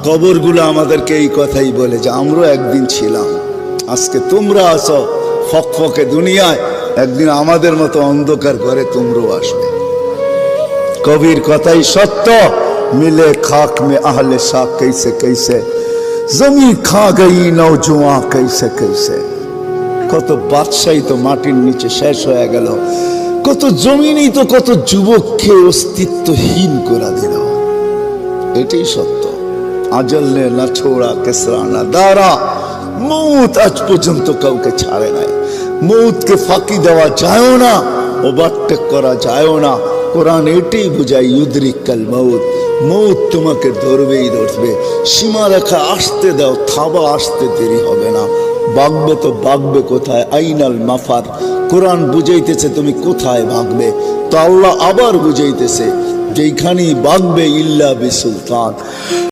কবরগুলো আমাদেরকে এই কথাই বলে যে আমরা একদিন ছিলাম, আজকে তোমরা আসো ফকফকে দুনিয়ায়, একদিন আমাদের মতো অন্ধকার করে তোমরাও আসবে। কবির কথাই সত্য। মিলে খাক মে আহলে শাক कैसे कैसे, জমি খা গই নওজোয়া कैसे कैसे। কত বাদশাহী তো মাটির নিচে শেষ হয়ে গেল, কত জমিনই তো কত যুবককে অস্তিত্বহীন করে দিল। এটাই সত্য। আজল নে না ছোড়া কেসরা না দারা, মৌত আজ পর্যন্ত কাউকে ছাড়ে নাই। মৌতকে ফাঁকি দেওয়া যায় না, ওভারটেক করা যায় না। কোরআন এটাই বুঝায় ইউদরিকাল মৌত, মৌত তোমাকে ধরবেই ধরবে। সীমারেখা আসতে দাও, থাবা আসতে দেরি হবে না। ভাগবে তো ভাগবে কোথায়? আইনাল মাফার। কোরআন বুঝাইতেছে তুমি কোথায় ভাগবে, তো আল্লাহ আবার বুঝাইতেছে যেখানেই ভাগবে ইল্লা বিসুলতান।